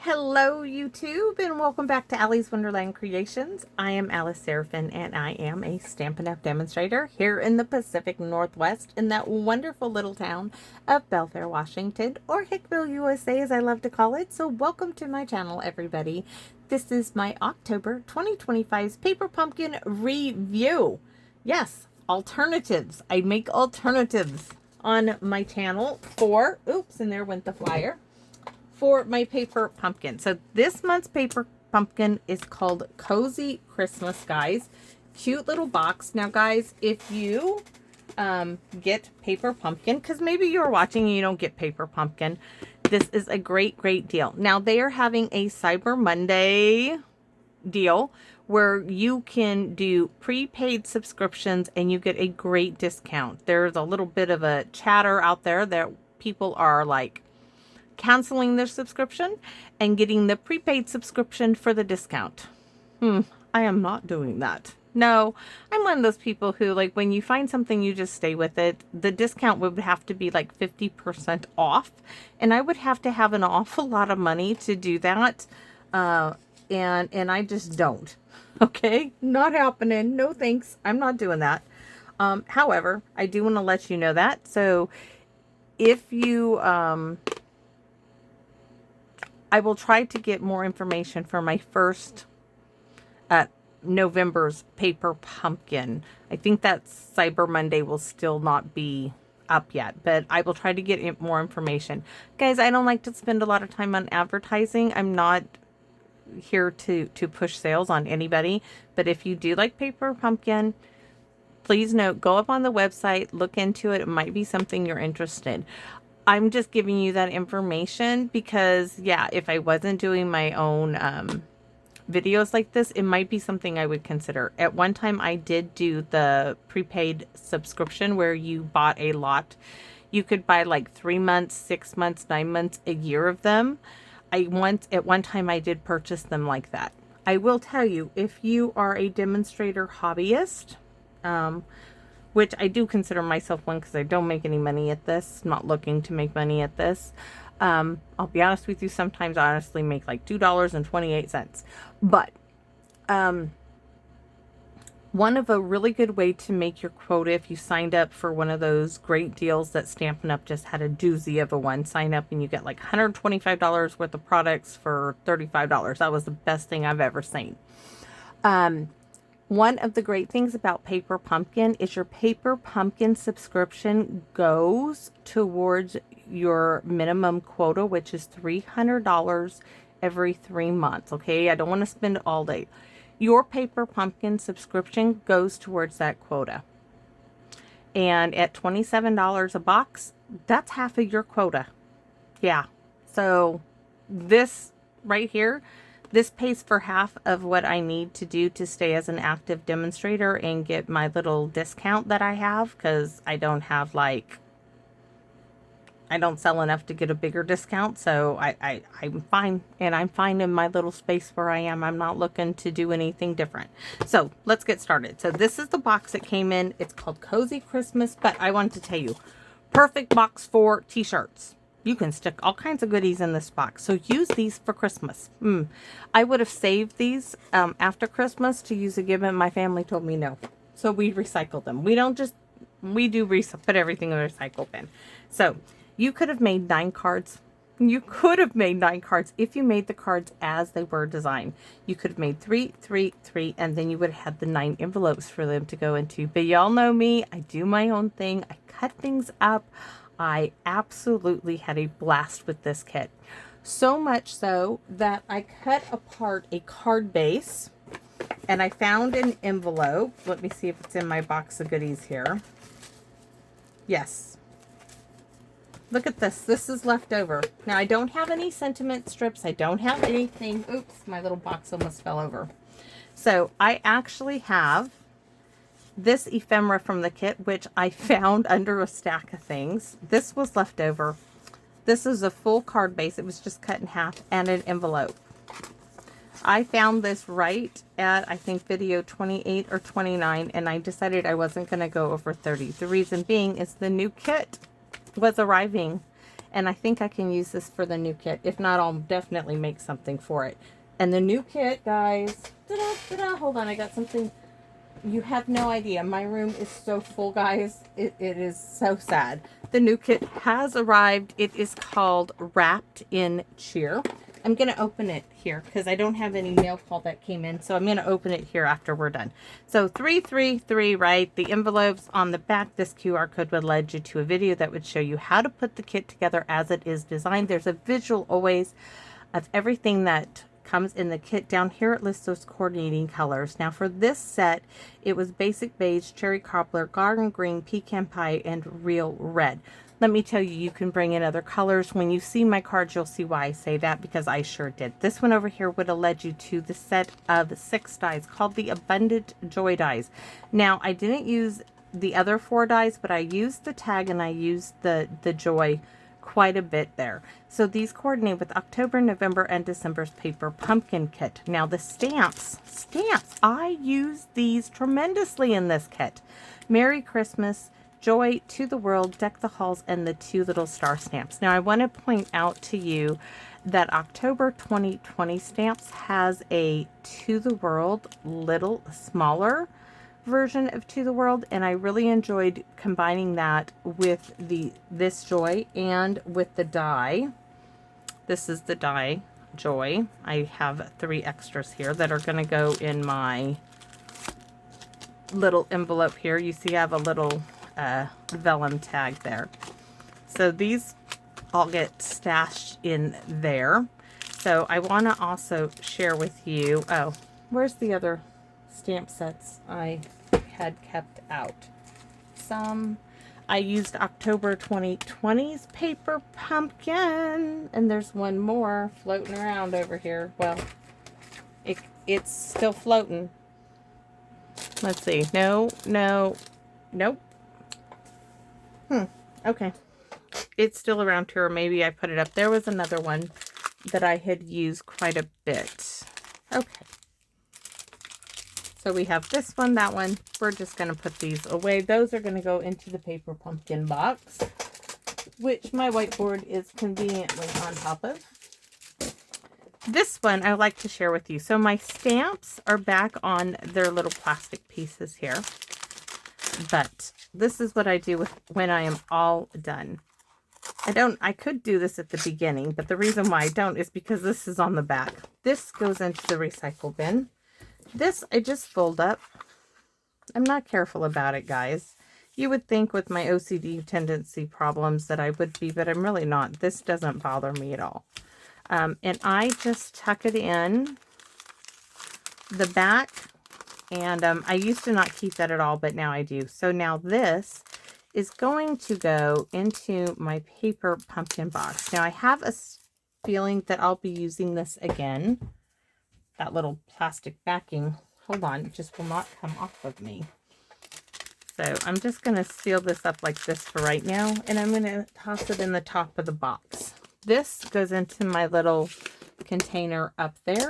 Hello YouTube and welcome back to Allie's Wonderland Creations. I am Alice Seraphin and I am a Stampin' Up! Demonstrator here in the Pacific Northwest in that wonderful little town of Belfair, Washington, or Hickville, USA as I love to call it. So welcome to my channel, everybody. This is my October 2025's Paper Pumpkin review. Yes, alternatives. I make alternatives on my channel for, oops, and there went the flyer, for my paper pumpkin. So this month's paper pumpkin is called Cozy Christmas, guys. Cute little box. Now, guys, if you get paper pumpkin, because maybe you're watching and you don't get paper pumpkin, this is a great deal. Now, they are having a Cyber Monday deal where you can do prepaid subscriptions and you get a great discount. There's a little bit of a chatter out there that people are like canceling their subscription and getting the prepaid subscription for the discount. I am not doing that. No, I'm one of those people who, like, when you find something, you just stay with it. The discount would have to be like 50% off, and I would have to have an awful lot of money to do that. And I just don't. Okay, not happening. No thanks. I'm not doing that. However, I do want to let you know that. So if you I will try to get more information for my first November's paper pumpkin. I think that Cyber Monday will still not be up yet, but I will try to get more information. Guys, I don't like to spend a lot of time on advertising. I'm not here to push sales on anybody, but if you do like paper pumpkin, please note, go up on the website, look into it. It might be something you're interested in. I'm just giving you that information because, yeah, if I wasn't doing my own videos like this, it might be something I would consider. At one time, I did do the prepaid subscription where you bought a lot. You could buy like 3 months, 6 months, 9 months, a year of them. At one time, I did purchase them like that. I will tell you, if you are a demonstrator hobbyist, which I do consider myself one because I don't make any money at this. I'm not looking to make money at this. I'll be honest with you, sometimes I honestly make like $2.28. But one of a really good way to make your quota, if you signed up for one of those great deals that Stampin' Up! Just had a doozy of a one. Sign up and you get like $125 worth of products for $35. That was the best thing I've ever seen. One of the great things about Paper Pumpkin is your Paper Pumpkin subscription goes towards your minimum quota, which is $300 every 3 months. Okay, I don't want to spend it all day. Your Paper Pumpkin subscription goes towards that quota. And at $27 a box, that's half of your quota. Yeah, so this right here, this pays for half of what I need to do to stay as an active demonstrator and get my little discount that I have, because I don't have, like, I don't sell enough to get a bigger discount. So I'm fine, and I'm fine in my little space where I am. I'm not looking to do anything different. So let's get started. So this is the box it came in. It's called Cozy Christmas, but I wanted to tell you, perfect box for t-shirts. You can stick all kinds of goodies in this box. So use these for Christmas. I would have saved these after Christmas to use again. My family told me no. So we recycled them. We don't just, we do put everything in the recycle bin. So you could have made 9 cards. You could have made 9 cards if you made the cards as they were designed. You could have made 3, 3, 3, and then you would have had the 9 envelopes for them to go into. But y'all know me. I do my own thing. I cut things up. I absolutely had a blast with this kit. So much so that I cut apart a card base and I found an envelope. Let me see if it's in my box of goodies here. Yes. Look at this. This is left over. Now, I don't have any sentiment strips. I don't have anything. Oops, my little box almost fell over. So I actually have this ephemera from the kit, which I found under a stack of things. This was left over. This is a full card base. It was just cut in half, and an envelope. I found this right at, I think, video 28 or 29, and I decided I wasn't going to go over 30. The reason being is the new kit was arriving, And I think I can use this for the new kit. If not, I'll definitely make something for it. And the new kit, guys, ta-da, ta-da, hold on, I got something. You have no idea. My room is so full, guys. It is so sad. The new kit has arrived. It is called Wrapped in Cheer. I'm going to open it here because I don't have any mail call that came in. So I'm going to open it here after we're done. So 333, right? The envelopes on the back, this QR code would lead you to a video that would show you how to put the kit together as it is designed. There's a visual always of everything that comes in the kit. Down here it lists those coordinating colors. Now for this set, it was basic beige, cherry cobbler, garden green, pecan pie, and real red. Let me tell you, you can bring in other colors. When you see my cards, you'll see why I say that, because I sure did. This one over here would have led you to the set of 6 dies called the Abundant Joy dies. Now, I didn't use the other 4 dies, but I used the tag and I used the Joy quite a bit there. So these coordinate with October, November, and December's paper pumpkin kit. Now the stamps, I use these tremendously in this kit. Merry Christmas, Joy to the World, Deck the Halls, and the 2 little star stamps. Now I want to point out to you that October 2020 stamps has a To the World little smaller version of To the World, and I really enjoyed combining that with this Joy and with the die. This is the die Joy. I have 3 extras here that are going to go in my little envelope here. You see I have a little vellum tag there. So these all get stashed in there. So I want to also share with you, oh, where's the other stamp sets I had kept out? I used October 2020's paper pumpkin, and there's one more floating around over here. Well, it's still floating. Let's see. No, nope. Okay. It's still around here. Maybe I put it up. There was another one that I had used quite a bit. Okay. So we have this one, that one. We're just going to put these away. Those are going to go into the paper pumpkin box, which my whiteboard is conveniently on top of. This one I would like to share with you. So my stamps are back on their little plastic pieces here. But this is what I do when I am all done. I could do this at the beginning, but the reason why I don't is because this is on the back. This goes into the recycle bin. This I just fold up. I'm not careful about it, guys. You would think with my OCD tendency problems that I would be, but I'm really not. This doesn't bother me at all. And I just tuck it in the back. And I used to not keep that at all, but now I do. So now this is going to go into my paper pumpkin box. Now I have a feeling that I'll be using this again. That little plastic backing, hold on, it just will not come off of me. So I'm just going to seal this up like this for right now, and I'm going to toss it in the top of the box. This goes into my little container up there,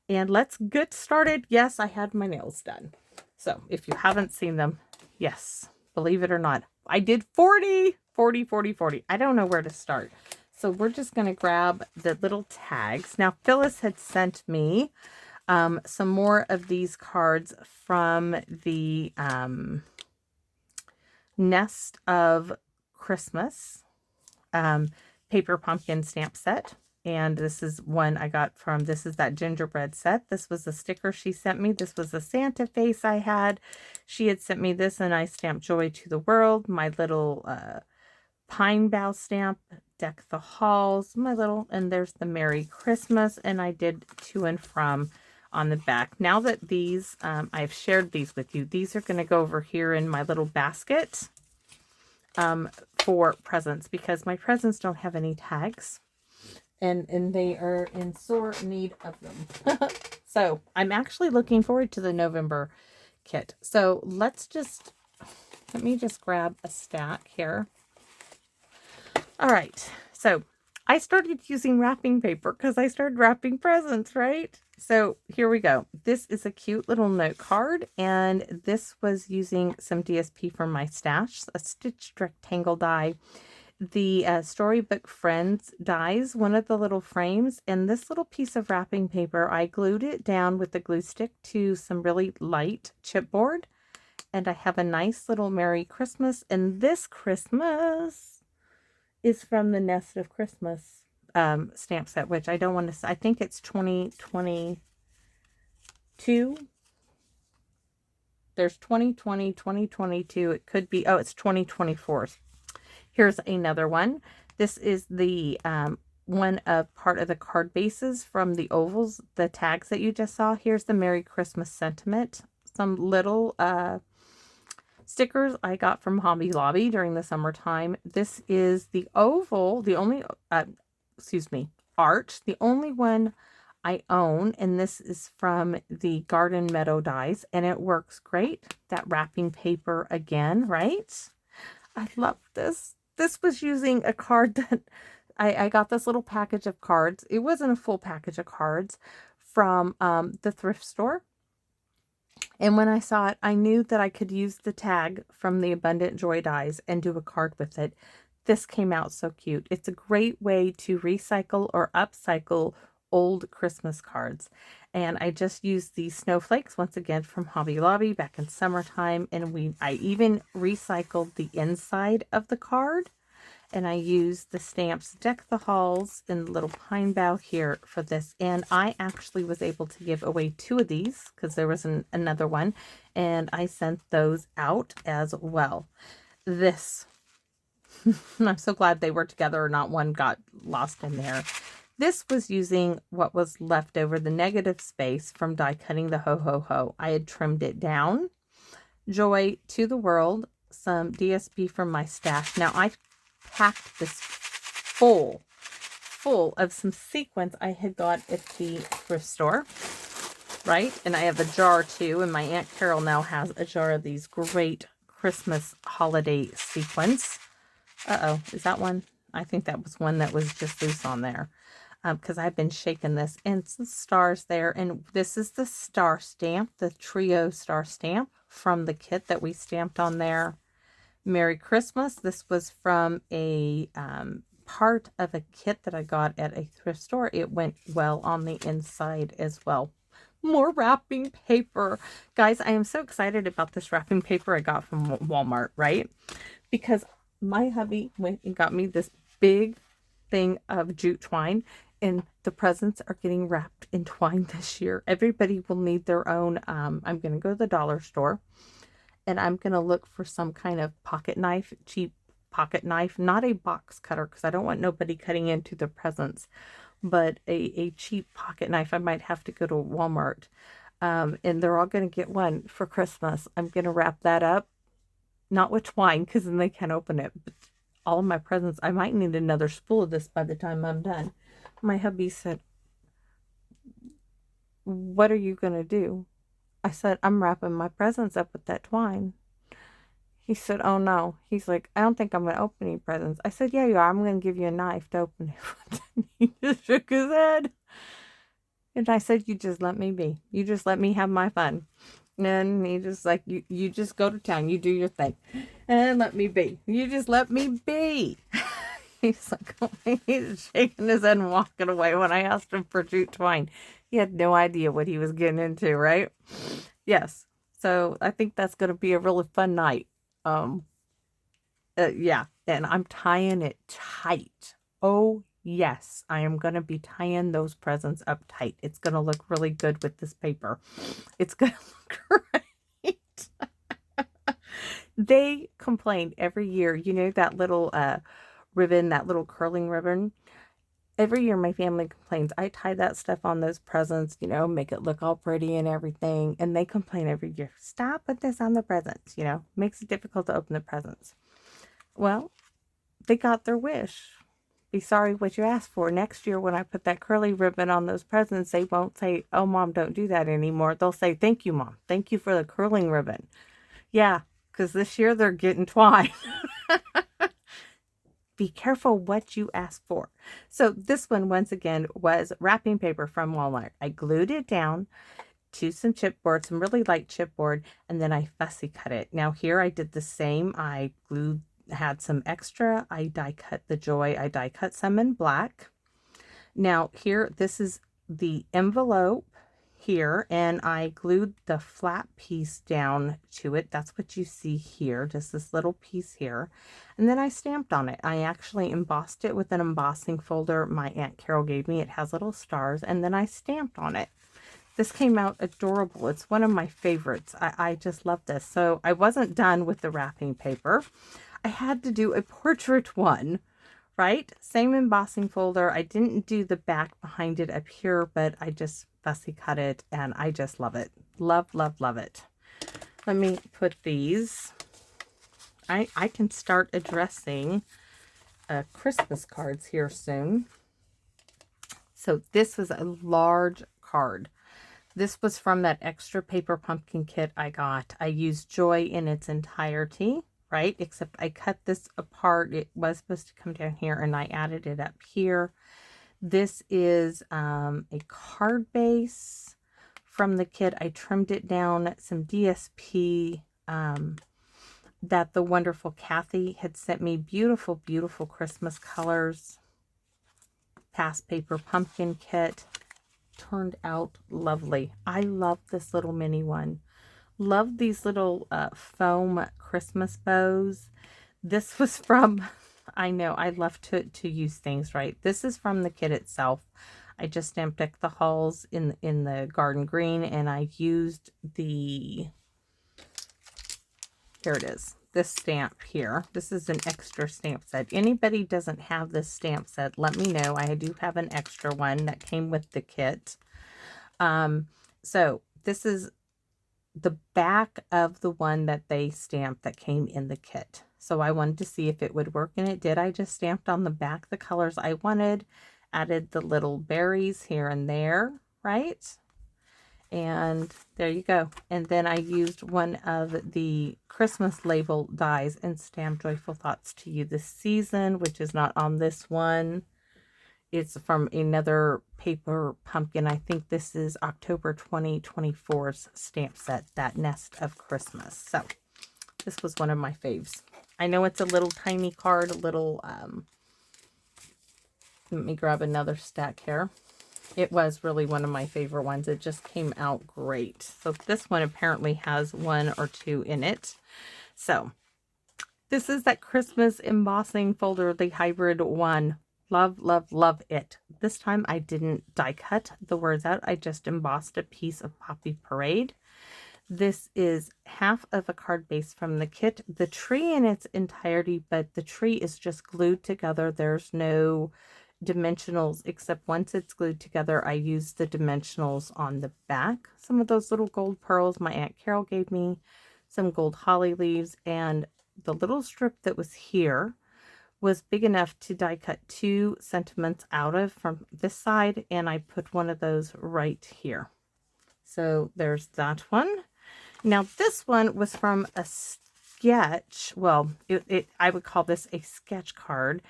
and let's get started. Yes, I had my nails done. So if you haven't seen them, yes, believe it or not, I did 40. I don't know where to start. So we're just going to grab the little tags. Now, Phyllis had sent me some more of these cards from the Nest of Christmas paper pumpkin stamp set. And this is one I got from, this is that gingerbread set. This was a sticker she sent me. This was a Santa face I had. She had sent me this, and I stamped Joy to the World. My little pine bough stamp, Deck the Halls, my little, and there's the Merry Christmas, and I did To and From on the back. Now that these, I've shared these with you, these are going to go over here in my little basket for presents, because my presents don't have any tags, and they are in sore need of them. So I'm actually looking forward to the November kit. So let me just grab a stack here. All right, so I started using wrapping paper because I started wrapping presents, right? So here we go. This is a cute little note card, and this was using some DSP from my stash, a stitched rectangle die. the Storybook Friends dies, one of the little frames, and this little piece of wrapping paper, I glued it down with a glue stick to some really light chipboard, and I have a nice little Merry Christmas, and this Christmas is from the Nest of Christmas stamp set, which I don't want to, I think it's 2022. There's 2020, 2022. It could be, oh, it's 2024. Here's another one. This is the one of part of the card bases from the ovals, the tags that you just saw. Here's the Merry Christmas sentiment. Some little stickers I got from Hobby Lobby during the summertime. This is the oval, the only, art, the only one I own, and this is from the Garden Meadow dies, and it works great. That wrapping paper again, right? I love this. This was using a card that I got this little package of cards. It wasn't a full package of cards from the thrift store. And when I saw it, I knew that I could use the tag from the Abundant Joy dies and do a card with it. This came out so cute. It's a great way to recycle or upcycle old Christmas cards. And I just used these snowflakes once again from Hobby Lobby back in summertime, and I even recycled the inside of the card, and I used the stamps Deck the Halls and the little pine bough here for this. And I actually was able to give away 2 of these because there was another one, and I sent those out as well. This I'm so glad they were together, not one got lost in there. This was using what was left over, the negative space from die cutting the Ho Ho Ho. I had trimmed it down. Joy to the World, some DSP from my stash. Now I packed this full of some sequins I had got at the thrift store, right? And I have a jar too, and my Aunt Carol now has a jar of these great Christmas holiday sequins. Uh-oh, is that one? I think that was one that was just loose on there. Because I've been shaking this, and some stars there. And this is the star stamp, the trio star stamp from the kit that we stamped on there. Merry Christmas. This was from a part of a kit that I got at a thrift store. It went well on the inside as well. More wrapping paper. Guys, I am so excited about this wrapping paper I got from Walmart, right? Because my hubby went and got me this big thing of jute twine, and the presents are getting wrapped in twine this year. Everybody will need their own. I'm going to go to the dollar store, and I'm going to look for some kind of pocket knife, cheap pocket knife, not a box cutter, because I don't want nobody cutting into the presents, but a cheap pocket knife. I might have to go to Walmart, and they're all going to get one for Christmas. I'm going to wrap that up, not with twine, because then they can't open it, but all of my presents. I might need another spool of this by the time I'm done. My hubby said, "What are you going to do?" I said, "I'm wrapping my presents up with that twine." He said, "Oh no." He's like, "I don't think I'm going to open any presents." I said, "Yeah, you are. I'm going to give you a knife to open it." He just shook his head. And I said, "You just let me be. You just let me have my fun." And he just like, you just go to town. You do your thing. And let me be. You just let me be. He's like, oh, he's shaking his head and walking away when I asked him for jute twine. He had no idea what he was getting into, right? Yes. So I think that's going to be a really fun night. Yeah. And I'm tying it tight. Oh, yes. I am going to be tying those presents up tight. It's going to look really good with this paper. It's going to look great. They complain every year. You know that little ribbon, that little curling ribbon? Every year my family complains. I tie that stuff on those presents, you know, make it look all pretty and everything. And they complain every year. Stop with this on the presents, you know. Makes it difficult to open the presents. Well, they got their wish. Be sorry what you asked for. Next year when I put that curly ribbon on those presents, they won't say, "Oh, Mom, don't do that anymore." They'll say, "Thank you, Mom. Thank you for the curling ribbon." Yeah, because this year they're getting twine. Be careful what you ask for. So this one, once again, was wrapping paper from Walmart. I glued it down to some chipboard, some really light chipboard, and then I fussy cut it. Now here I did the same. I glued had some extra. I die cut the Joy. I die cut some in black. Now here, this is the envelope here, and I glued the flat piece down to it. That's what you see here, just this little piece here. And then I stamped on it. I actually embossed it with an embossing folder my Aunt Carol gave me. It has little stars, and then I stamped on it. This came out adorable. It's one of my favorites. I just love this. So I wasn't done with the wrapping paper. I had to do a portrait one, right? Same embossing folder. I didn't do the back behind it up here, but I just fussy cut it, and I just love it. Love, love, love it. Let me put these. I can start addressing Christmas cards here soon. So this was a large card. This was from that extra paper pumpkin kit I got. I used Joy in its entirety, right? Except I cut this apart. It was supposed to come down here, and I added it up here. This is a card base from the kit. I trimmed it down, some DSP that the wonderful Kathy had sent me. Beautiful, beautiful Christmas colors. Past paper pumpkin kit. Turned out lovely. I love this little mini one. Love these little foam Christmas bows. This was from, I know, I love to use things, right? This is from the kit itself. I just stamped decked the hulls in the garden green, and I used the, here it is, this stamp here. This is an extra stamp set. Anybody doesn't have this stamp set, let me know. I do have an extra one that came with the kit. So this is the back of the one that they stamped that came in the kit. So I wanted to see if it would work, and it did. I just stamped on the back the colors I wanted, added the little berries here and there, right? And there you go. And then I used one of the Christmas label dies and stamped Joyful Thoughts to You this season, which is not on this one. It's from another paper pumpkin. I think this is October 2024's stamp set, That Nest of Christmas. So this was one of my faves. I know it's a little tiny card, a little, let me grab another stack here. It was really one of my favorite ones. It just came out great. So this one apparently has one or two in it. So this is that Christmas embossing folder, the hybrid one. Love, love, love it. This time I didn't die cut the words out. I just embossed a piece of Poppy Parade. This is half of a card base from the kit. The tree in its entirety, but the tree is just glued together. There's no dimensionals, except once it's glued together, I use the dimensionals on the back. Some of those little gold pearls my Aunt Carol gave me, some gold holly leaves, and the little strip that was here was big enough to die cut 2 sentiments out of from this side, and I put one of those right here. So there's that one. Now this one was from a sketch. Well, I would call this a sketch card.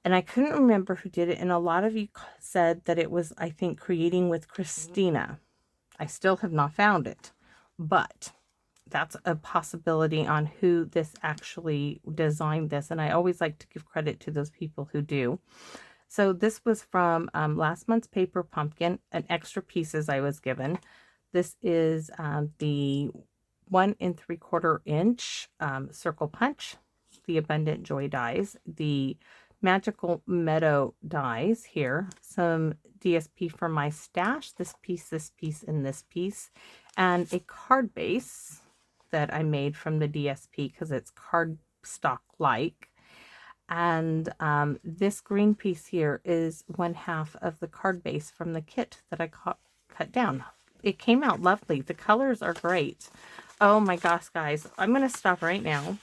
And I couldn't remember who did it. And a lot of you said that it was, I think, Creating with Christina. I still have not found it. But that's a possibility on who this actually designed this. And I always like to give credit to those people who do. So this was from last month's paper pumpkin, an extra pieces I was given. This is the 1 3/4 inch circle punch, the Abundant Joy dies, the Magical Meadow dies here, some DSP from my stash, this piece, and this piece, and a card base that I made from the DSP because it's cardstock-like. And this green piece here is 1/2 of the card base from the kit that I cut down. It came out lovely. The colors are great. Oh my gosh, guys. I'm going to stop right now.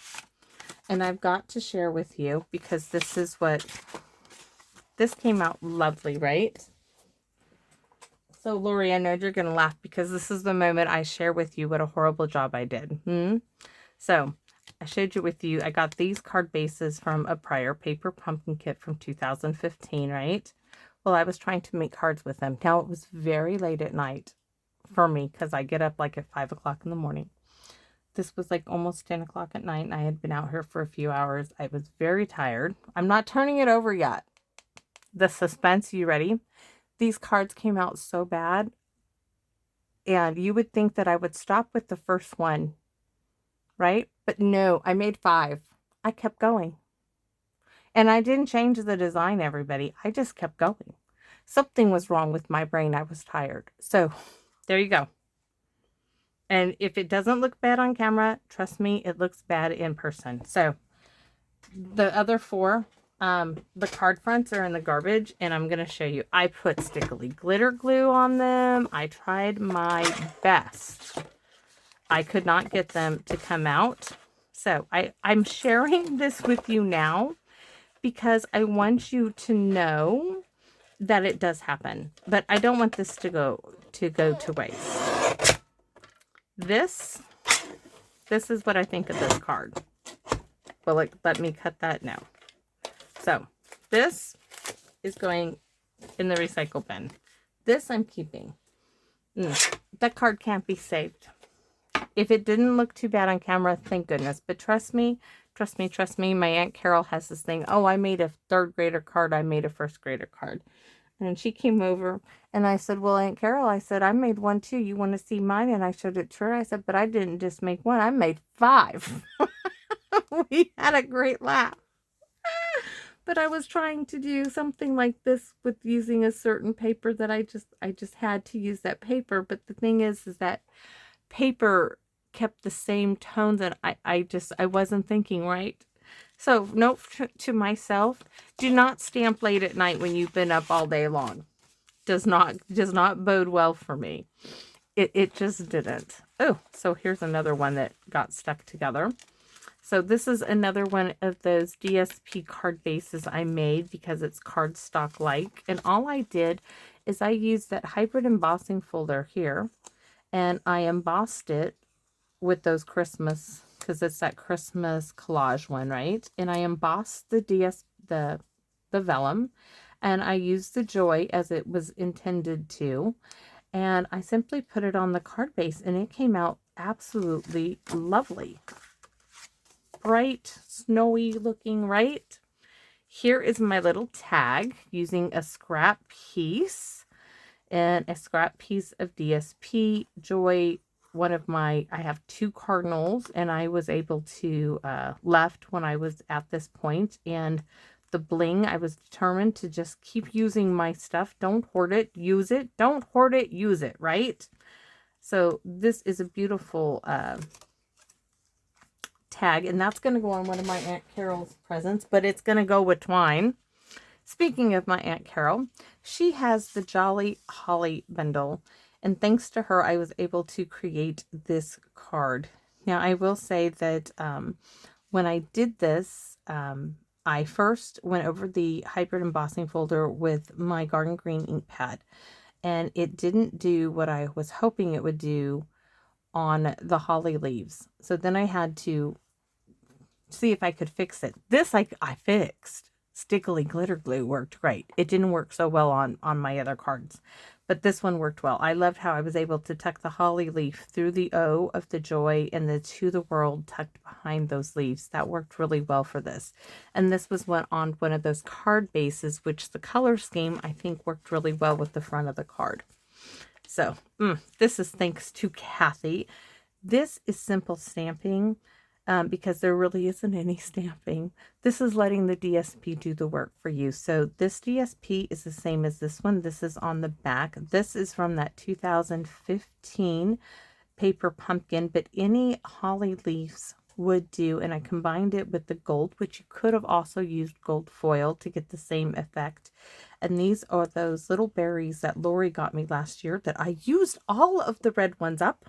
And I've got to share with you because this is what, this came out lovely, right? So Lori, I know you're going to laugh because this is the moment I share with you what a horrible job I did. So I showed you with you, I got these card bases from a prior paper pumpkin kit from 2015, right? Well, I was trying to make cards with them. Now it was very late at night for me because I get up like at 5 o'clock in the morning. This was like almost 10 o'clock at night, and I had been out here for a few hours. I was very tired. I'm not turning it over yet. The suspense, you ready? These cards came out so bad, and you would think that I would stop with the first one, right? But no, I made 5. I kept going. And I didn't change the design, everybody. I just kept going. Something was wrong with my brain. I was tired. So there you go. And if it doesn't look bad on camera, trust me, it looks bad in person. So the other 4, the card fronts are in the garbage, and I'm going to show you. I put stickly glitter glue on them. I tried my best. I could not get them to come out. So I'm sharing this with you now because I want you to know that it does happen. But I don't want this to go to waste. This is what I think of this card. Well, let me cut that now. So this is going in the recycle bin. This I'm keeping. That card can't be saved. If it didn't look too bad on camera, thank goodness. But trust me, my Aunt Carol has this thing. Oh, I made a 3rd grader card. I made a 1st grader card. And she came over and I said, well, Aunt Carol, I said, I made one too. You want to see mine? And I showed it to her. I said, but I didn't just make one. I made 5. We had a great laugh. But I was trying to do something like this with using a certain paper that I just had to use that paper. But the thing is that paper kept the same tones, and I wasn't thinking right. So note to myself, do not stamp late at night when you've been up all day long. Does not bode well for me. It just didn't. Oh, so here's another one that got stuck together. So this is another one of those DSP card bases I made because it's cardstock-like. And all I did is I used that hybrid embossing folder here, and I embossed it with those Christmas, because it's that Christmas collage one, right? And I embossed the vellum, and I used the joy as it was intended to. And I simply put it on the card base, and it came out absolutely lovely. Bright, snowy looking, right? Here is my little tag using a scrap piece and a scrap piece of DSP Joy. I have 2 cardinals, and I was able to left when I was at this point. And the bling, I was determined to just keep using my stuff. Don't hoard it, use it. Don't hoard it, use it, right? So this is a beautiful tag, and that's going to go on one of my Aunt Carol's presents, but it's going to go with twine. Speaking of my Aunt Carol, she has the Jolly Holly bundle, and thanks to her, I was able to create this card. Now, I will say that when I did this, I first went over the hybrid embossing folder with my garden green ink pad, and it didn't do what I was hoping it would do on the holly leaves. So then I had to see if I could fix it. This I fixed. Stickly glitter glue worked great. It didn't work so well on my other cards, but this one worked well. I loved how I was able to tuck the holly leaf through the O of the joy and the to the world tucked behind those leaves. That worked really well for this. And this was on one of those card bases, which the color scheme I think worked really well with the front of the card. So this is thanks to Kathy. This is simple stamping because there really isn't any stamping. This is letting the DSP do the work for you. So this DSP is the same as this one. This is on the back. This is from that 2015 paper pumpkin, but any holly leaves would do. And I combined it with the gold, which you could have also used gold foil to get the same effect. And these are those little berries that Lori got me last year that I used all of the red ones up.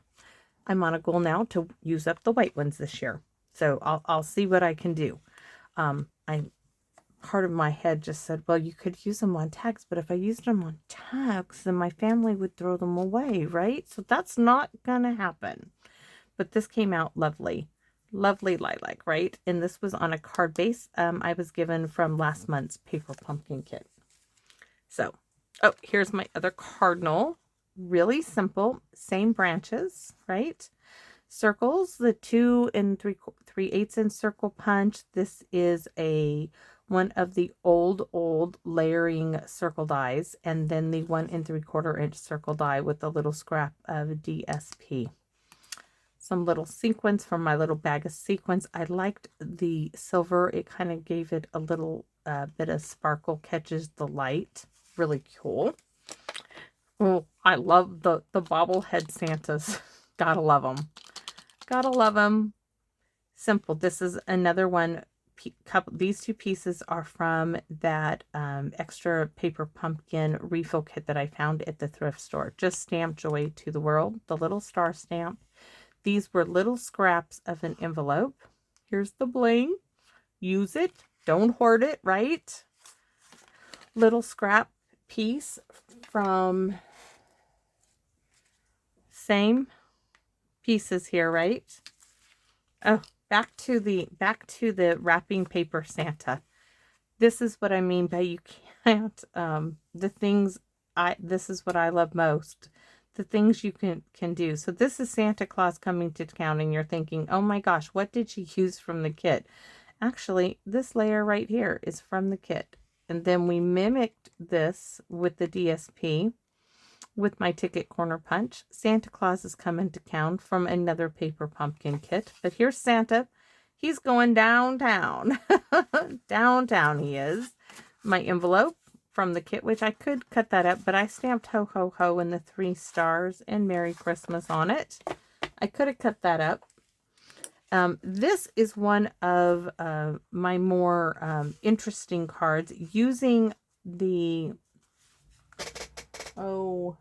I'm on a goal now to use up the white ones this year. So I'll see what I can do. Part of my head just said, well, you could use them on tags, but if I used them on tags, then my family would throw them away, right? So that's not gonna happen. But this came out lovely. Lovely lilac, right? And this was on a card base I was given from last month's paper pumpkin kit. So, oh, here's my other cardinal. Really simple, same branches, right? circles, the 2 and 3/8 inch circle punch. This is one of the old layering circle dies, and then the 1 and 3/4 inch circle die with a little scrap of DSP. Some little sequins from my little bag of sequins. I liked the silver. It kind of gave it a little bit of sparkle, catches the light. Really cool. Oh, I love the bobblehead Santas. Gotta love them. Gotta love them. Simple. This is another one. These two pieces are from that extra paper pumpkin refill kit that I found at the thrift store. Just stamped Joy to the World, the little star stamp. These were little scraps of an envelope. Here's the bling. Use it. Don't hoard it, right? Little scrap piece from same pieces here, right? Oh, back to the wrapping paper Santa. This is what I mean by you can't this is what I love most. The things you can do. So this is Santa Claus coming to town, and you're thinking, oh my gosh, what did she use from the kit? Actually, this layer right here is from the kit. And then we mimicked this with the DSP with my ticket corner punch. Santa Claus is coming to town from another paper pumpkin kit. But here's Santa. He's going downtown. Downtown he is. My envelope from the kit, which I could cut that up, but I stamped ho ho ho and the 3 stars and Merry Christmas on it. I could have cut that up. This is one of my more interesting cards using the, oh,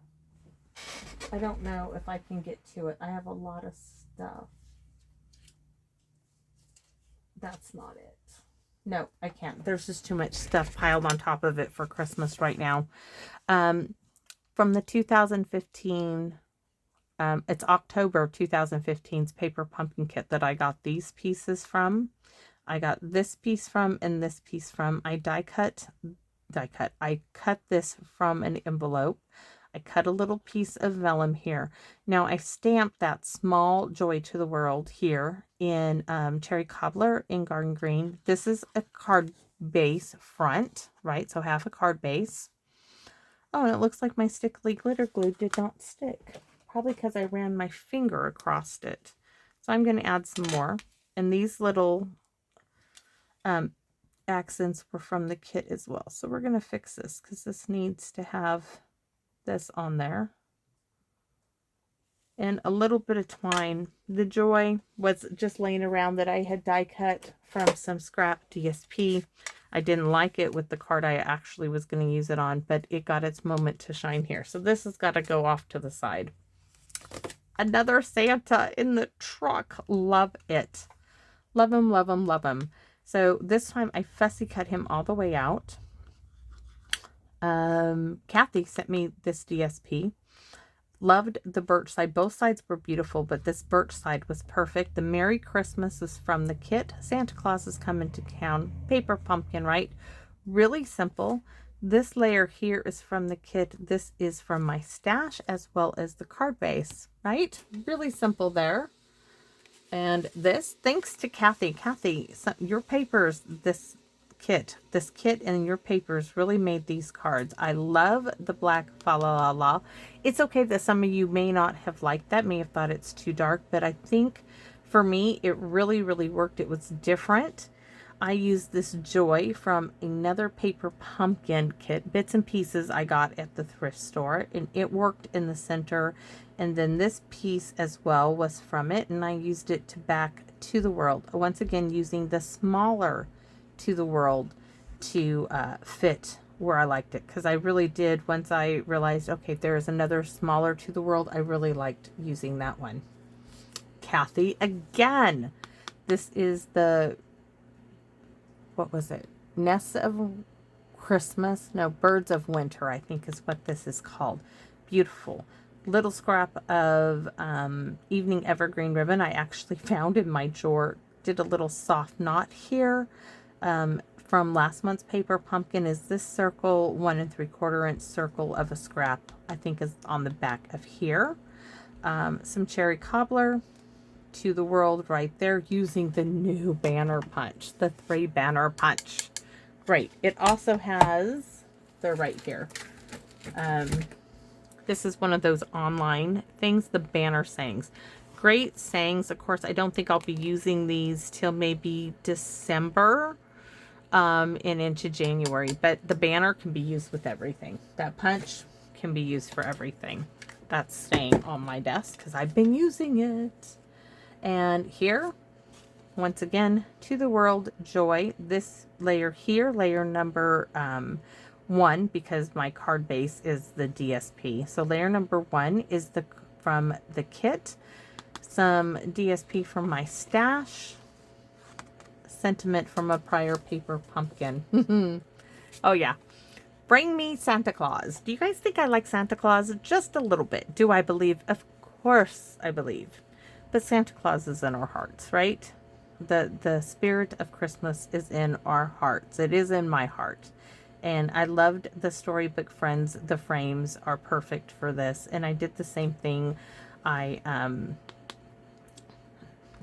I don't know if I can get to it. I have a lot of stuff. That's not it. No, I can't. There's just too much stuff piled on top of it for Christmas right now. From the 2015, it's October 2015's Paper Pumpkin Kit that I got these pieces from. I got this piece from and this piece from. I cut this from an envelope. I cut a little piece of vellum here. Now I stamped that small Joy to the World here in Cherry Cobbler in Garden Green. This is a card base front, right? So half a card base. Oh, and it looks like my stickly glitter glue did not stick. Probably because I ran my finger across it. So I'm going to add some more. And these little accents were from the kit as well. So we're going to fix this because this needs to have this on there. And a little bit of twine. The Joy was just laying around that I had die cut from some scrap DSP. I didn't like it with the card I actually was going to use it on, but it got its moment to shine here. So this has got to go off to the side. Another Santa in the truck. Love it. Love him, love him, love him. So this time I fussy cut him all the way out. Kathy sent me this DSP. Loved the birch side. Both sides were beautiful, but this birch side was perfect. The Merry Christmas is from the kit. Santa Claus is coming to town. Paper pumpkin, right? Really simple. This layer here is from the kit. This is from my stash as well as the card base, right? Really simple there. And this, thanks to Kathy. Kathy, your papers, this kit and your papers really made these cards. I love the black fa la la la. It's okay that some of you may not have liked that, may have thought it's too dark, but I think for me it really worked. It was different. I used this Joy from another paper pumpkin kit, bits and pieces I got at the thrift store, and it worked in the center. And then this piece as well was from it, and I used it to back to the world. Once again, using the smaller to the world to fit where I liked it, because I really did. Once I realized, okay, there is another smaller to the world, I really liked using that one. Kathy again. This is the, what was it? Nests of Christmas? No, Birds of Winter, I think is what this is called. Beautiful. Little scrap of evening evergreen ribbon I actually found in my drawer. Did a little soft knot here. From last month's Paper Pumpkin is this circle, 1 3/4 inch circle of a scrap, I think is on the back of here. Some Cherry Cobbler. to the world right there using the new banner punch, the 3 banner punch. Great. It also has, they're right here. This is one of those online things, the banner sayings. Great sayings. Of course, I don't think I'll be using these till maybe December and into January, but the banner can be used with everything. That punch can be used for everything. That's staying on my desk because I've been using it. And here, once again, to the world, joy. This layer here, layer number 1, because my card base is the DSP. So layer number 1 is from the kit. Some DSP from my stash. Sentiment from a prior paper pumpkin. Oh yeah. Bring me Santa Claus. Do you guys think I like Santa Claus? Just a little bit. Do I believe? Of course I believe. But Santa Claus is in our hearts, right? The spirit of Christmas is in our hearts. It is in my heart. And I loved the Storybook Friends. The frames are perfect for this. And I did the same thing.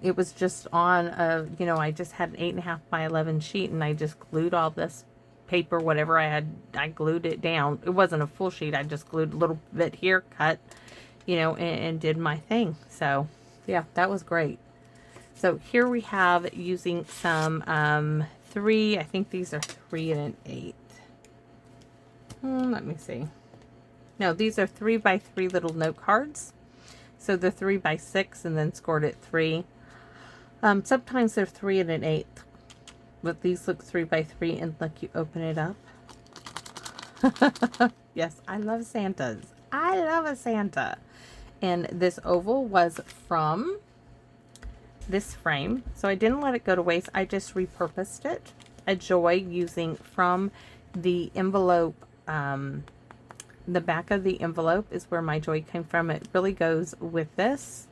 It was just on I just had an 8.5 by 11 sheet, and I just glued all this paper, whatever I had, I glued it down. It wasn't a full sheet. I just glued a little bit here, cut, and did my thing. So yeah, that was great. So here we have using some 3, I think these are 3 and an 8. Let me see. No, these are 3 by 3 little note cards. So they're 3 by 6 and then scored at 3. Sometimes they're 3 and an 8, but these look 3 by 3, and look, you open it up. Yes, I love Santas. I love a Santa. And this oval was from this frame, so I didn't let it go to waste. I just repurposed it. A joy using from the envelope. The back of the envelope is where my joy came from. It really goes with this.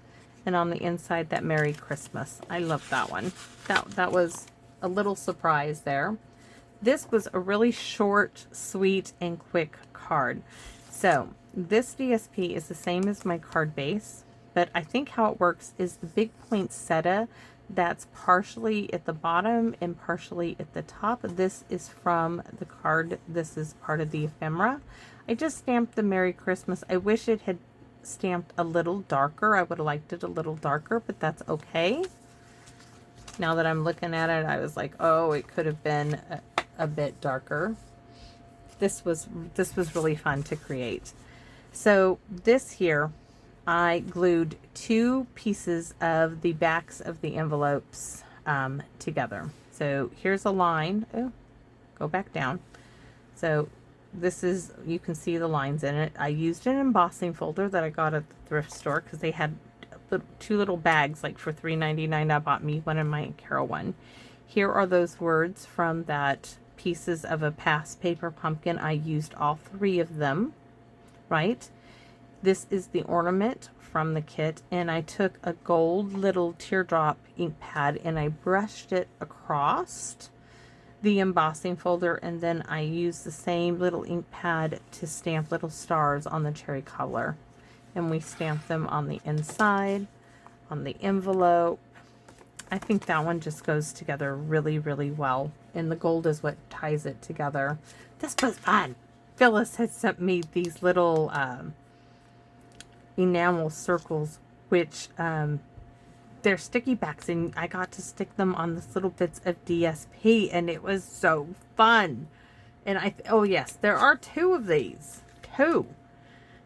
And on the inside, that Merry Christmas. I love that one. That was a little surprise there. This was a really short, sweet, and quick card. So this DSP is the same as my card base, but I think how it works is the big poinsettia that's partially at the bottom and partially at the top. This is from the card. This is part of the ephemera. I just stamped the Merry Christmas. I wish it had stamped a little darker. I would have liked it a little darker, but that's okay. Now that I'm looking at it, I was like, oh, it could have been a bit darker. This was really fun to create. So this here, I glued 2 pieces of the backs of the envelopes together. So here's a line. Oh, go back down. So this is, you can see the lines in it. I used an embossing folder that I got at the thrift store because they had 2 little bags, like for $3.99. I bought me one and my Carol one. Here are those words from that Pieces of a Past paper pumpkin. I used all 3 of them, right? This is the ornament from the kit, and I took a gold little teardrop ink pad and I brushed it across the embossing folder, and then I used the same little ink pad to stamp little stars on the cherry color, and we stamped them on the inside, on the envelope. I think that one just goes together really, really well, and the gold is what ties it together. This was fun. Phyllis had sent me these little enamel circles, which they're sticky backs, and I got to stick them on this little bits of DSP, and it was so fun. And oh yes, there are 2 of these. 2.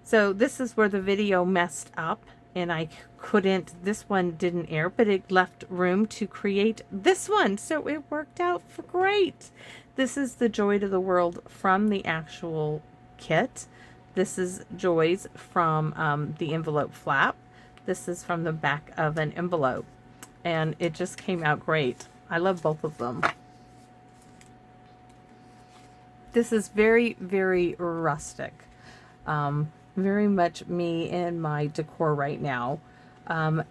So this is where the video messed up, and I couldn't, this one didn't air, but it left room to create this one, so it worked out for great. This is the Joy to the World from the actual kit. This is Joy's from the envelope flap. This is from the back of an envelope, and it just came out great. I love both of them. This is very, very rustic. Very much me and my decor right now.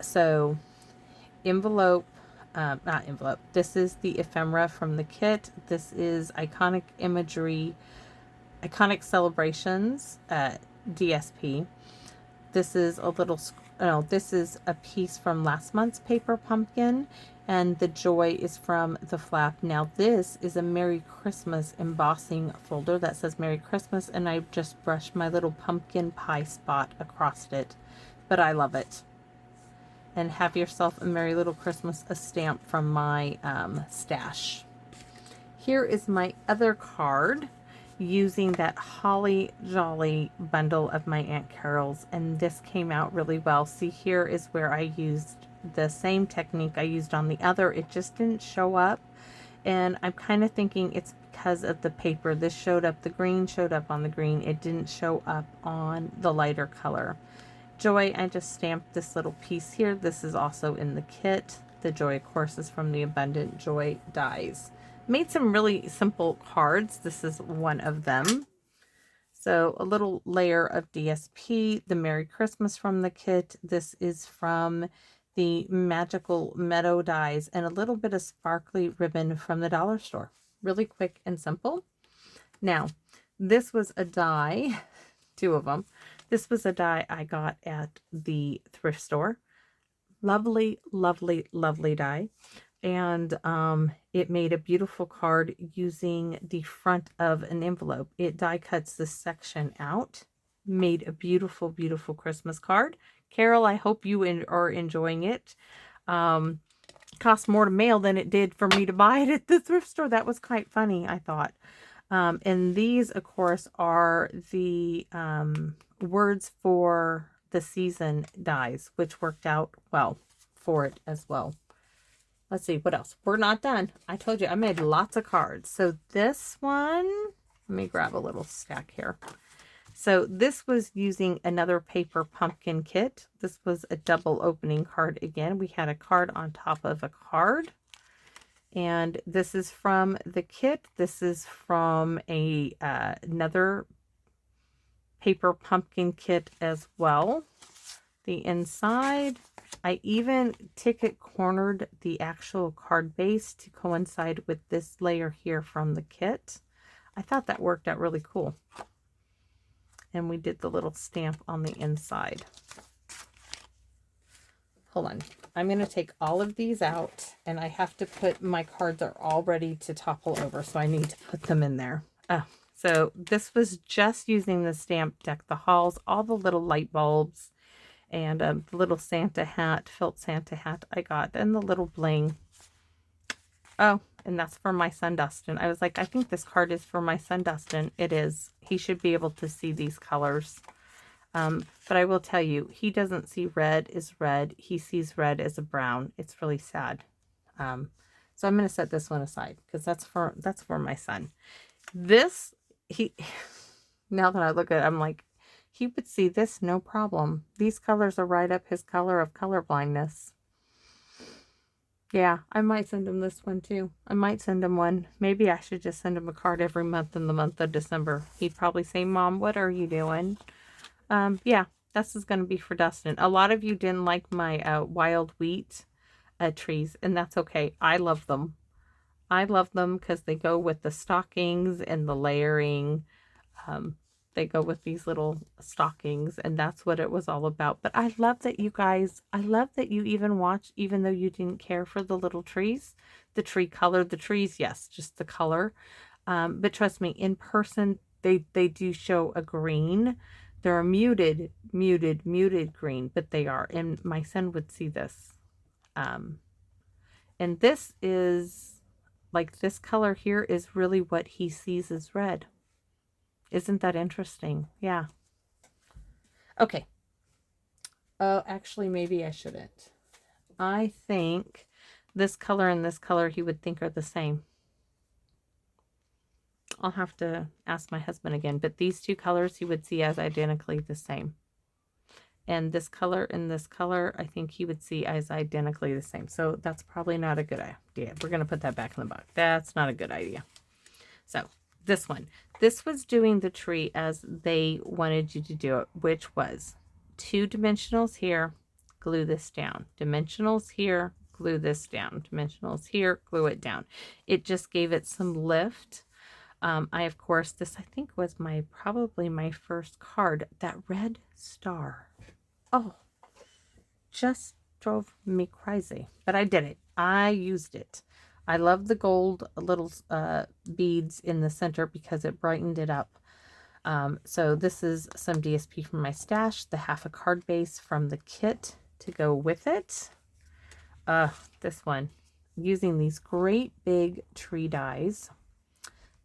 So envelope, not envelope. This is the ephemera from the kit. This is Iconic Imagery, Iconic Celebrations DSP. this is a little, no, this is a piece from last month's paper pumpkin, and the joy is from the flap. Now this is a Merry Christmas embossing folder that says Merry Christmas, and I just brushed my little pumpkin pie spot across it, but I love it. And have yourself a Merry Little Christmas, a stamp from my stash. Here is my other card using that Holly Jolly bundle of my Aunt Carol's, and this came out really well. See, here is where I used the same technique I used on the other. It just didn't show up, and I'm kind of thinking it's because of the paper. This showed up, the green showed up on the green. It didn't show up on the lighter color. Joy, I just stamped this little piece here. This is also in the kit. The Joy, of course, is from the Abundant Joy dies. Made some really simple cards. This is one of them. So a little layer of DSP, the Merry Christmas from the kit. This is from the Magical Meadow dies, and a little bit of sparkly ribbon from the dollar store. Really quick and simple. Now, this was a die, two of them. This was a die I got at the thrift store. Lovely, lovely, lovely die. And it made a beautiful card using the front of an envelope. It die cuts this section out. Made a beautiful, beautiful Christmas card. Carol, I hope you are enjoying it. Cost more to mail than it did for me to buy it at the thrift store. That was quite funny, I thought. And these, of course, are the words for the season dies, which worked out well for it as well. Let's see, what else? We're not done. I told you I made lots of cards. So this one, let me grab a little stack here. So this was using another paper pumpkin kit. This was a double opening card again. We had a card on top of a card. And this is from the kit. This is from a another paper pumpkin kit as well. The inside, I even ticket cornered the actual card base to coincide with this layer here from the kit. I thought that worked out really cool. And we did the little stamp on the inside. Hold on. I'm going to take all of these out, and I have to put, my cards are all ready to topple over, so I need to put them in there. Oh, so this was just using the stamp Deck the Halls, all the little light bulbs, and the little Santa hat, felt Santa hat I got, and the little bling. Oh, and that's for my son Dustin. I was like, I think this card is for my son Dustin. It is. He should be able to see these colors. But I will tell you, he doesn't see red as red. He sees red as a brown. It's really sad. So I'm going to set this one aside because that's for my son. This, now that I look at it, I'm like, he would see this no problem. These colors are right up his color of color blindness. Yeah, I might send him this one too. I might send him one. Maybe I should just send him a card every month in the month of December. He'd probably say, Mom, what are you doing? Yeah, this is going to be for Dustin. A lot of you didn't like my wild wheat trees, and that's okay. I love them. I love them because they go with the stockings and the layering. They go with these little stockings, and that's what it was all about. But I love that you guys, I love that you even watched, even though you didn't care for the little trees, the tree color, the trees, yes, just the color. But trust me, in person, they do show a green. They're a muted green, but they are. And my son would see this. And this is, like, this color here is really what he sees as red. Isn't that interesting? Yeah. Okay. Oh, actually, maybe I shouldn't. I think this color and this color he would think are the same. I'll have to ask my husband again, but these two colors he would see as identically the same. And this color and this color, I think he would see as identically the same. So that's probably not a good idea. We're going to put that back in the box. That's not a good idea. So this one. This was doing the tree as they wanted you to do it, which was 2 dimensionals here, glue this down. Dimensionals here, glue this down. Dimensionals here, glue it down. It just gave it some lift. I, of course, this I think was probably my first card, that red star. Oh, just drove me crazy. But I did it. I used it. I love the gold little beads in the center because it brightened it up. So this is some DSP from my stash, the half a card base from the kit to go with it. This one, using these great big tree dies.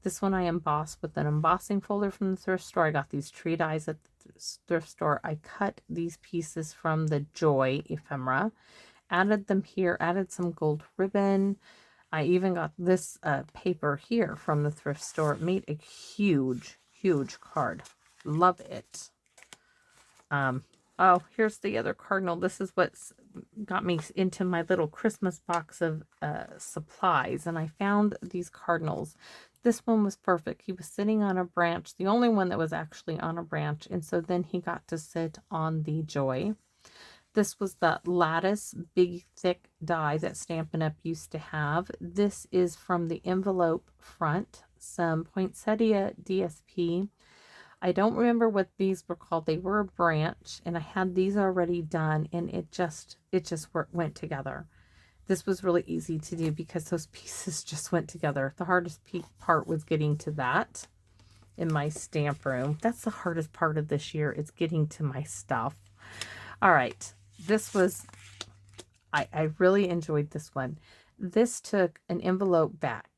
This one I embossed with an embossing folder from the thrift store. I got these tree dies at the thrift store. I cut these pieces from the Joy ephemera, added them here, added some gold ribbon. I even got this paper here from the thrift store. It made a huge, huge card. Love it. Oh, here's the other cardinal. This is what's got me into my little Christmas box of supplies. And I found these cardinals. This one was perfect. He was sitting on a branch, the only one that was actually on a branch. And so then he got to sit on the Joy. This was the lattice big thick die that Stampin' Up! Used to have. This is from the envelope front, some poinsettia DSP. I don't remember what these were called. They were a branch, and I had these already done, and it just went together. This was really easy to do because those pieces just went together. The hardest part was getting to that in my stamp room. That's the hardest part of this year, is getting to my stuff. All right. This was, I really enjoyed this one. This took an envelope back,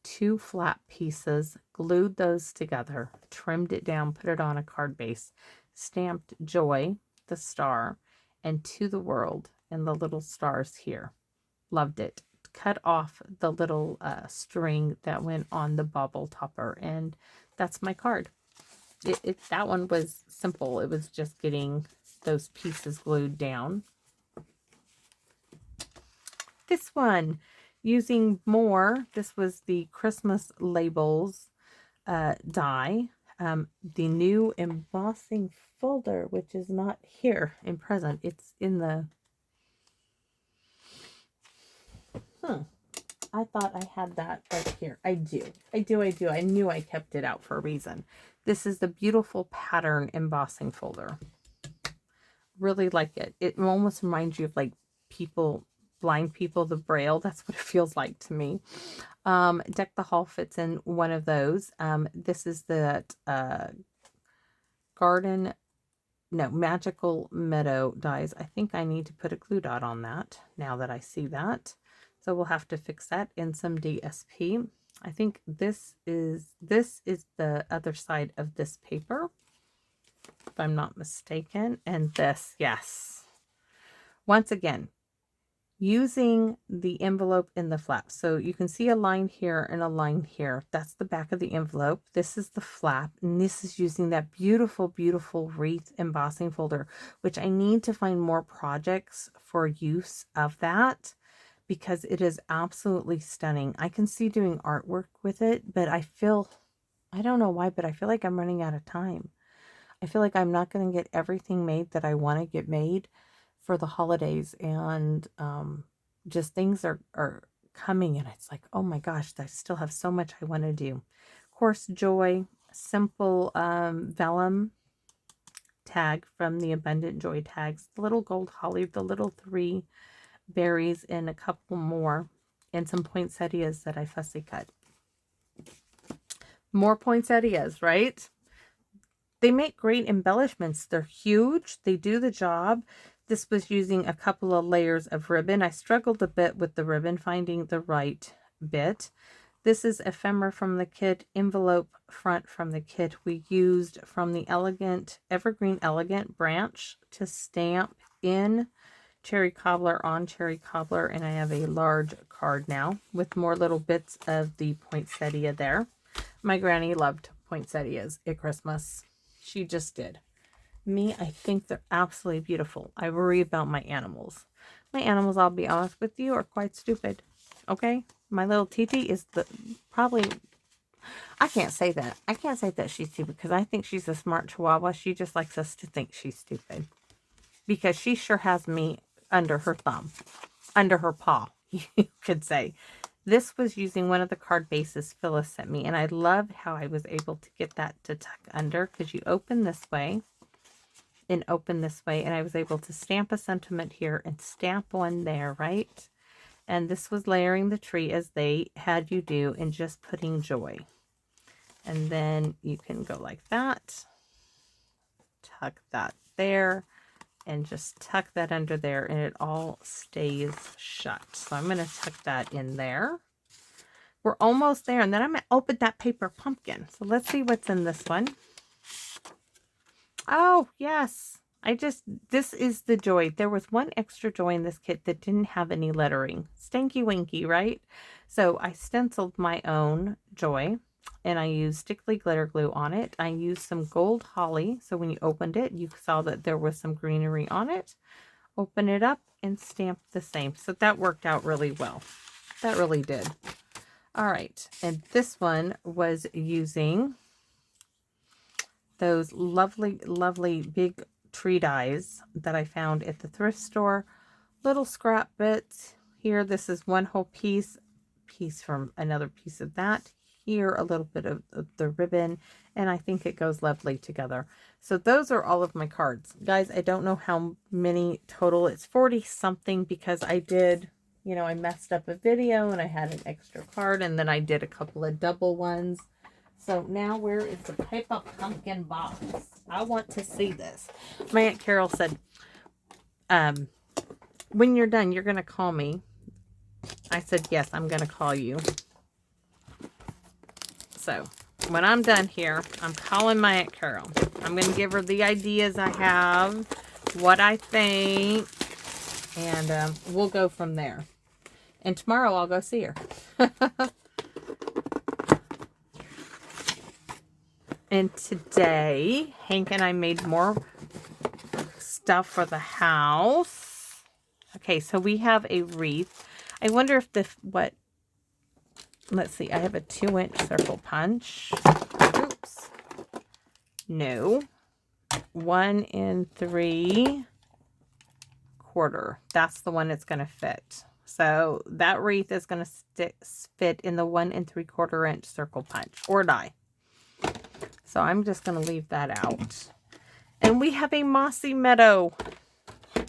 2 flat pieces, glued those together, trimmed it down, put it on a card base, stamped Joy, the star, and To the World, and the little stars here. Loved it. Cut off the little string that went on the bubble topper, and that's my card. That one was simple. It was just getting those pieces glued down. This one, using more, this was the Christmas labels die. The new embossing folder, which is not here in present. It's in the... I thought I had that right here. I do. I knew I kept it out for a reason. This is the beautiful pattern embossing folder. Really like it. It almost reminds you of like blind people, the Braille. That's what it feels like to me. Deck the Hall fits in one of those. This is the Magical Meadow dies. I think I need to put a glue dot on that now that I see that. So we'll have to fix that in some DSP. I think this is the other side of this paper, if I'm not mistaken. And this, yes. Once again, using the envelope in the flap. So you can see a line here and a line here. That's the back of the envelope. This is the flap, and this is using that beautiful, beautiful wreath embossing folder, which I need to find more projects for use of that, because it is absolutely stunning. I can see doing artwork with it, but I don't know why, but I feel like I'm running out of time. I feel like I'm not going to get everything made that I want to get made for the holidays, and just things are coming, and it's like, oh my gosh, I still have so much I want to do. Of course, Joy, simple vellum tag from the Abundant Joy tags, the little gold holly, the little 3 berries, and a couple more, and some poinsettias that I fussy cut. More poinsettias, right? They make great embellishments. They're huge. They do the job. This was using a couple of layers of ribbon. I struggled a bit with the ribbon, finding the right bit. This is ephemera from the kit, envelope front from the kit. We used from the Evergreen Elegant branch to stamp in cherry cobbler on cherry cobbler, and I have a large card now with more little bits of the poinsettia there. My granny loved poinsettias at Christmas. She just did. Me, I think they're absolutely beautiful. I worry about my animals. My animals, I'll be honest with you, are quite stupid. Okay? My little Titi is I can't say that. I can't say that she's stupid, because I think she's a smart chihuahua. She just likes us to think she's stupid, because she sure has me under her thumb, under her paw, you could say. This was using one of the card bases Phyllis sent me, and I love how I was able to get that to tuck under, because you open this way, and open this way, and I was able to stamp a sentiment here and stamp one there, right? And this was layering the tree as they had you do and just putting joy. And then you can go like that, tuck that there, and just tuck that under there, and it all stays shut. So I'm going to tuck that in there. We're almost there, and then I'm going to open that paper pumpkin. So let's see what's in this one. Oh, yes. This is the joy. There was one extra joy in this kit that didn't have any lettering. Stinky winky, right? So I stenciled my own joy, and I used stickly glitter glue on it. I used some gold holly, so when you opened it, you saw that there was some greenery on it. Open it up and stamp the same. So that worked out really well. That really did. All right, and this one was using those lovely, lovely big tree dies that I found at the thrift store. Little scrap bits. Here, this is one whole piece from another piece of that. Here, a little bit of the ribbon, and I think it goes lovely together. So those are all of my cards. Guys, I don't know how many total. It's 40 something because I did, you know, I messed up a video and I had an extra card, and then I did a couple of double ones. So now where is the paper pumpkin box? I want to see this. My Aunt Carol said, when you're done, you're going to call me. I said, yes, I'm going to call you. So when I'm done here, I'm calling my Aunt Carol. I'm going to give her the ideas I have, what I think, and we'll go from there. And tomorrow I'll go see her. And today, Hank and I made more stuff for the house. Okay, so we have a wreath. I wonder if let's see, I have a 2-inch circle punch. Oops. No. 1 3/4. That's the one that's going to fit. So that wreath is going to fit in the 1 3/4 inch circle punch or die. So I'm just going to leave that out. And we have a mossy meadow.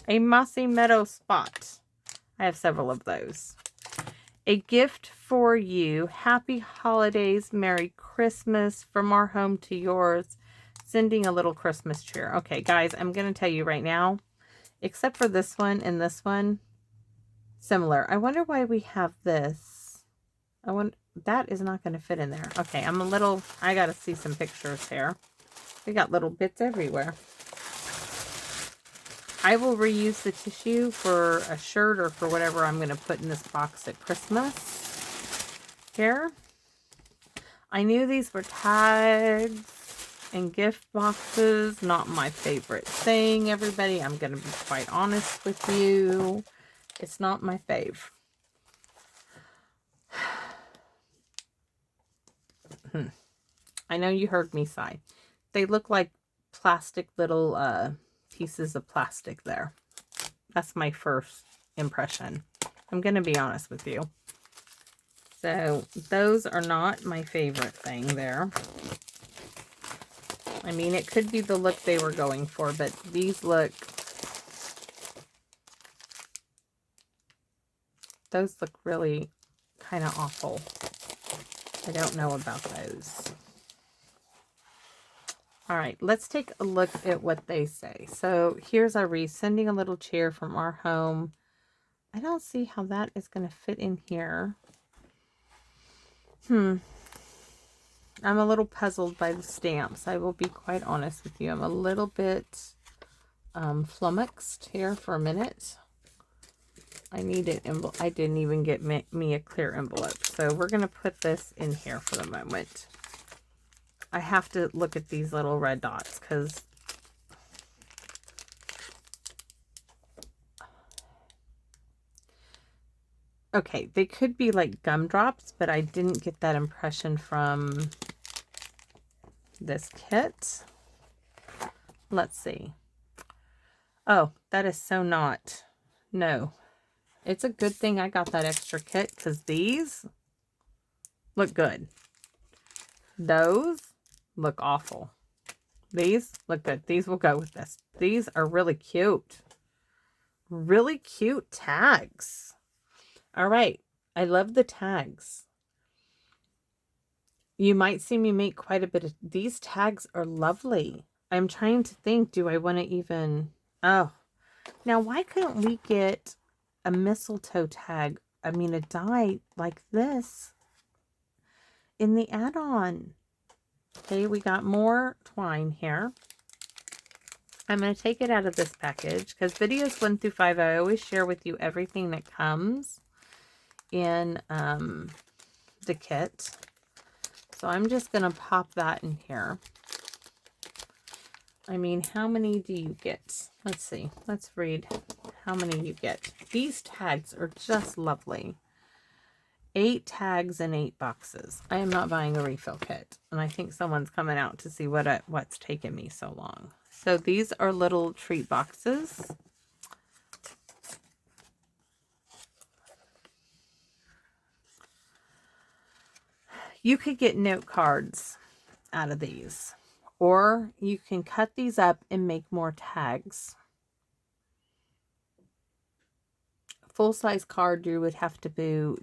A mossy meadow spot. I have several of those. A gift for you. Happy holidays. Merry Christmas. From our home to yours. Sending a little Christmas cheer. Okay, guys, I'm going to tell you right now. Except for this one and this one. Similar. I wonder why we have this. That is not going to fit in there. Okay, I got to see some pictures here. We got little bits everywhere. I will reuse the tissue for a shirt or for whatever I'm going to put in this box at Christmas. Here. I knew these were tags and gift boxes. Not my favorite thing, everybody. I'm going to be quite honest with you. It's not my fave. I know you heard me sigh. They look like plastic little pieces of plastic there. That's my first impression. I'm going to be honest with you. So those are not my favorite thing there. I mean, it could be the look they were going for, but these look... Those look really kind of awful. I don't know about those. All right, let's take a look at what they say. So here's our wreath, sending a little cheer from our home. I don't see how that is going to fit in here. I'm a little puzzled by the stamps. I will be quite honest with you. I'm a little bit flummoxed here for a minute. I need an envelope. I didn't even get me a clear envelope. So we're going to put this in here for the moment. I have to look at these little red dots because okay, they could be like gumdrops, but I didn't get that impression from this kit. Let's see. Oh, that is so not. No. It's a good thing I got that extra kit because these look good. Those look awful. These look good. These will go with this. These are really cute. Really cute tags. All right. I love the tags. You might see me make quite a bit of these tags are lovely. I'm trying to think, do I want to even oh. Now why couldn't we get a mistletoe tag? I mean a die like this in the add-on. Okay, we got more twine here. I'm going to take it out of this package because videos 1 through 5, I always share with you everything that comes in the kit. So I'm just going to pop that in here. I mean, how many do you get? Let's see. Let's read how many you get. These tags are just lovely. 8 tags and 8 boxes. I am not buying a refill kit. And I think someone's coming out to see what's taken me so long. So these are little treat boxes. You could get note cards out of these. Or you can cut these up and make more tags. Full-size card, you would have to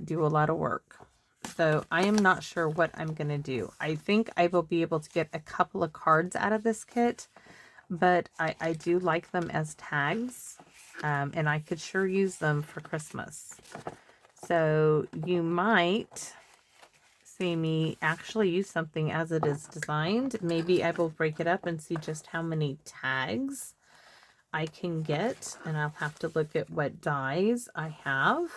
do a lot of work. So I am not sure what I'm going to do. I think I will be able to get a couple of cards out of this kit. But I do like them as tags. And I could sure use them for Christmas. So you might see me actually use something as it is designed. Maybe I will break it up and see just how many tags I can get. And I'll have to look at what dies I have.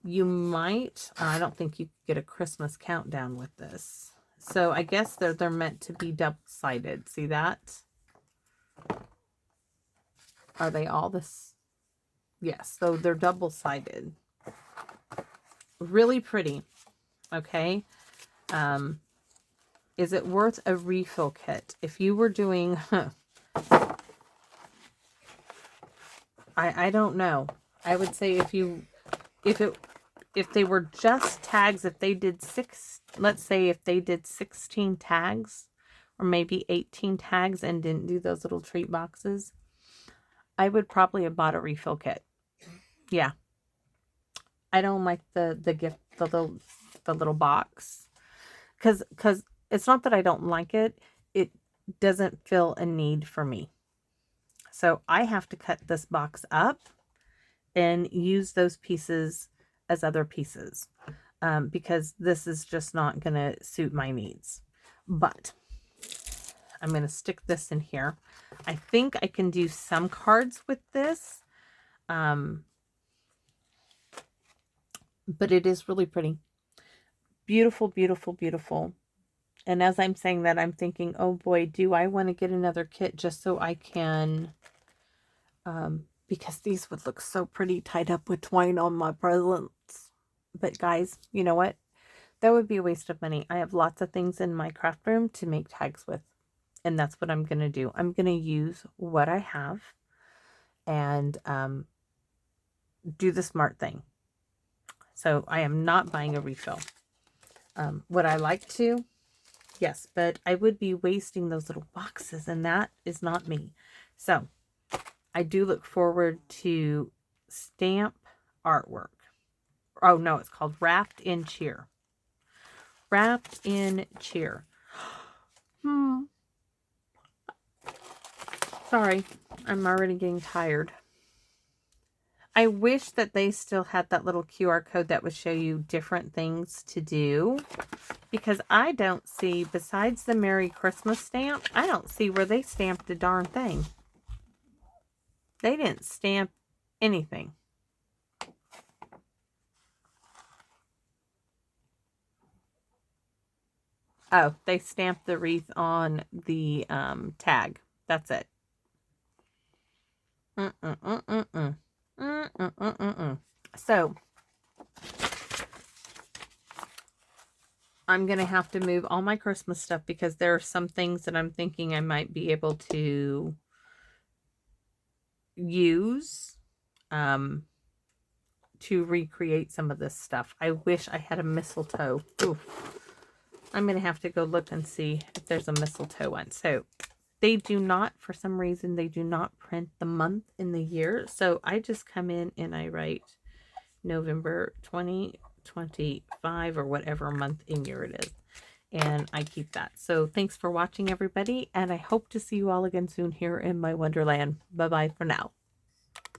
You might, I don't think you could get a Christmas countdown with this. So I guess they're meant to be double-sided. See that? Are they all this? Yes, so they're double-sided. Really pretty. Okay. Is it worth a refill kit? If you were doing, I don't know. I would say if they were just tags, if they did let's say if they did 16 tags or maybe 18 tags and didn't do those little treat boxes, I would probably have bought a refill kit. Yeah. I don't like the gift, the little box. Cause it's not that I don't like it. It doesn't fill a need for me. So I have to cut this box up and use those pieces as other pieces. Because this is just not going to suit my needs. But I'm going to stick this in here. I think I can do some cards with this. But it is really pretty. Beautiful, beautiful, beautiful. And as I'm saying that, I'm thinking, oh boy, do I want to get another kit just so I can... because these would look so pretty tied up with twine on my presents. But guys, you know what? That would be a waste of money. I have lots of things in my craft room to make tags with. And that's what I'm going to do. I'm going to use what I have and do the smart thing. So I am not buying a refill. Would I like to? Yes, but I would be wasting those little boxes and that is not me. So I do look forward to stamp artwork. Oh no, it's called Wrapped in Cheer. Wrapped in Cheer. Sorry, I'm already getting tired. I wish that they still had that little QR code that would show you different things to do. Because I don't see, besides the Merry Christmas stamp, I don't see where they stamped a darn thing. They didn't stamp anything. Oh, they stamped the wreath on the tag. That's it. So, I'm going to have to move all my Christmas stuff because there are some things that I'm thinking I might be able to use to recreate some of this stuff. I wish I had a mistletoe. Ooh. I'm going to have to go look and see if there's a mistletoe one. So they do not, for some reason, they do not print the month in the year. So I just come in and I write November 2025 or whatever month and year it is. And I keep that. So thanks for watching, everybody. And I hope to see you all again soon here in my Wonderland. Bye-bye for now.